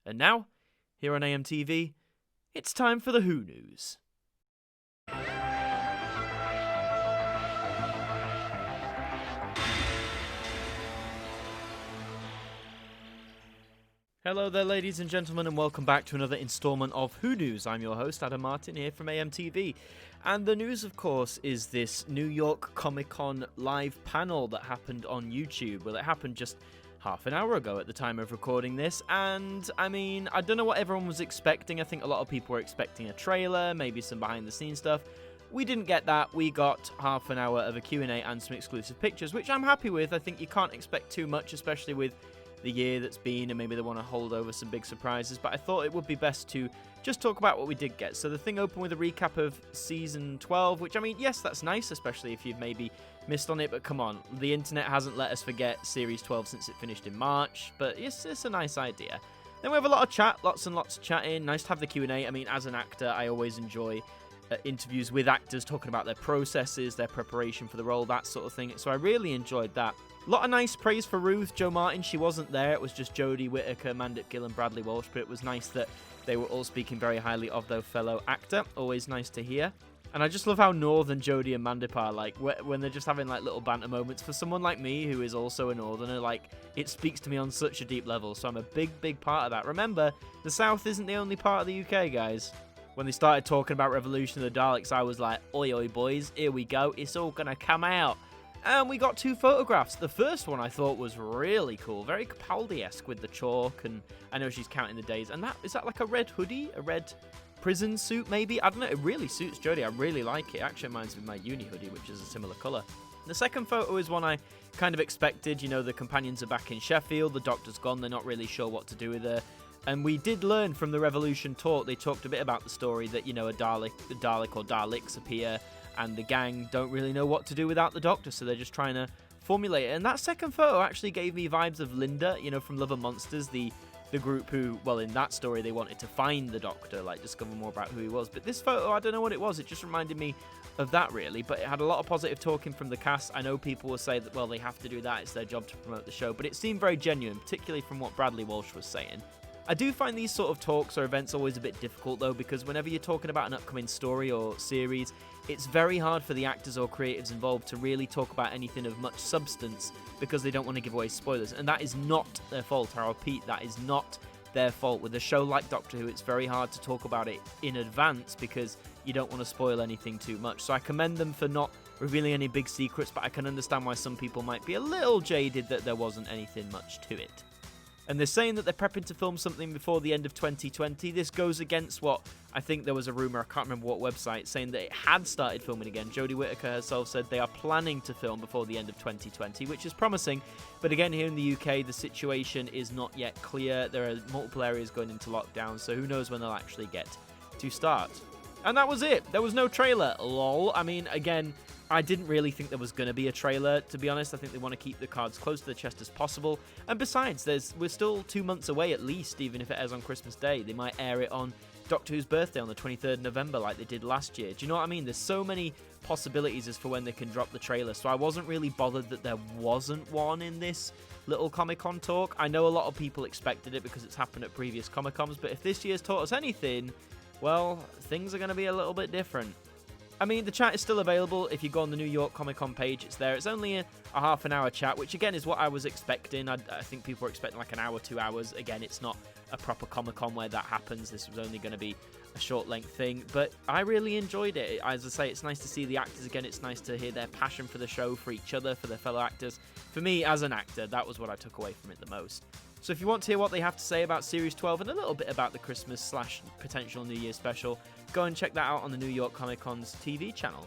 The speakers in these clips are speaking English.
And now, here on AMTV, it's time for the Who News. Hello there, ladies and gentlemen, and welcome back to another installment of Who News. I'm your host, Adam Martyn, here from AMTV. And the news, of course, is this New York Comic Con live panel that happened on YouTube. Well, it happened just half an hour ago at the time of recording this, and I mean, I don't know what everyone was expecting. I think a lot of people were expecting a trailer, maybe some behind-the-scenes stuff. We didn't get that. We got half an hour of a Q&A and some exclusive pictures, which I'm happy with. I think you can't expect too much, especially with the year that's been, and maybe they want to hold over some big surprises, but I thought it would be best to just talk about what we did get. So the thing opened with a recap of Season 12, which, I mean, yes, that's nice, especially if you've maybe missed on it, but come on, the internet hasn't let us forget Series 12 since it finished in March, but it's a nice idea. Then we have a lot of chat, lots and lots of chatting, nice to have the Q&A. I mean, as an actor, I always enjoy interviews with actors, talking about their processes, their preparation for the role, that sort of thing, so I really enjoyed that. A lot of nice praise for Ruth. Jo Martin, she wasn't there. It was just Jodie Whittaker, Mandip Gill, and Bradley Walsh, but it was nice that they were all speaking very highly of their fellow actor. Always nice to hear. And I just love how northern Jodie and Mandip are, like, when they're just having, like, little banter moments. For someone like me, who is also a northerner, like, it speaks to me on such a deep level, so I'm a big part of that. Remember, the South isn't the only part of the UK, guys. When they started talking about Revolution of the Daleks, I was like, oi, oi, boys, here we go. It's all gonna come out. And we got two photographs. The first one I thought was really cool, very Capaldi-esque with the chalk, and I know she's counting the days. And is that like a red hoodie, a red prison suit maybe? I don't know, it really suits Jodie. I really like it. It actually reminds me of my uni hoodie, which is a similar colour. The second photo is one I kind of expected. You know, the companions are back in Sheffield, the Doctor's gone, they're not really sure what to do with her. And we did learn from the Revolution talk, they talked a bit about the story that, you know, a Dalek or Daleks appear, and the gang don't really know what to do without the Doctor, so they're just trying to formulate it. And that second photo actually gave me vibes of Linda, you know, from Love and Monsters, the group who, well, in that story, they wanted to find the Doctor, like, discover more about who he was. But this photo, I don't know what it was, it just reminded me of that, really. But it had a lot of positive talking from the cast. I know people will say that, well, they have to do that, it's their job to promote the show, but it seemed very genuine, particularly from what Bradley Walsh was saying. I do find these sort of talks or events always a bit difficult, though, because whenever you're talking about an upcoming story or series, it's very hard for the actors or creatives involved to really talk about anything of much substance because they don't want to give away spoilers, and that is not their fault. I repeat, that is not their fault. With a show like Doctor Who, it's very hard to talk about it in advance because you don't want to spoil anything too much. So I commend them for not revealing any big secrets, but I can understand why some people might be a little jaded that there wasn't anything much to it. And they're saying that they're prepping to film something before the end of 2020. This goes against what, I think there was a rumour, I can't remember what website, saying that it had started filming again. Jodie Whittaker herself said they are planning to film before the end of 2020, which is promising. But again, here in the UK, the situation is not yet clear. There are multiple areas going into lockdown, so who knows when they'll actually get to start. And that was it. There was no trailer. Lol. I mean, again, I didn't really think there was going to be a trailer, to be honest. I think they want to keep the cards close to the chest as possible. And besides, we're still 2 months away at least, even if it airs on Christmas Day. They might air it on Doctor Who's birthday on the 23rd November like they did last year. Do you know what I mean? There's so many possibilities as for when they can drop the trailer. So I wasn't really bothered that there wasn't one in this little Comic-Con talk. I know a lot of people expected it because it's happened at previous Comic-Cons, but if this year's taught us anything, well, things are going to be a little bit different. I mean, the chat is still available. If you go on the New York Comic Con page, it's there. It's only a half an hour chat, which again is what I was expecting. I think people were expecting like an hour, 2 hours. Again, it's not a proper Comic Con where that happens. This was only going to be a short length thing, but I really enjoyed it. As I say, it's nice to see the actors again. It's nice to hear their passion for the show, for each other, for their fellow actors. For me, as an actor, that was what I took away from it the most. So if you want to hear what they have to say about Series 12 and a little bit about the Christmas / potential New Year special, go and check that out on the New York Comic Con's TV channel.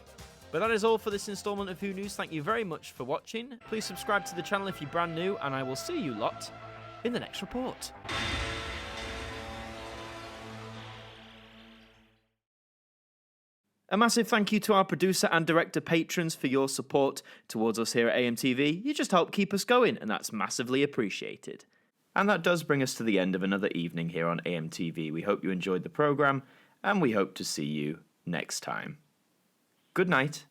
But that is all for this installment of Who News. Thank you very much for watching. Please subscribe to the channel if you're brand new, and I will see you lot in the next report. A massive thank you to our producer and director patrons for your support towards us here at AMTV. You just help keep us going, and that's massively appreciated. And that does bring us to the end of another evening here on AMTV. We hope you enjoyed the programme, and we hope to see you next time. Good night.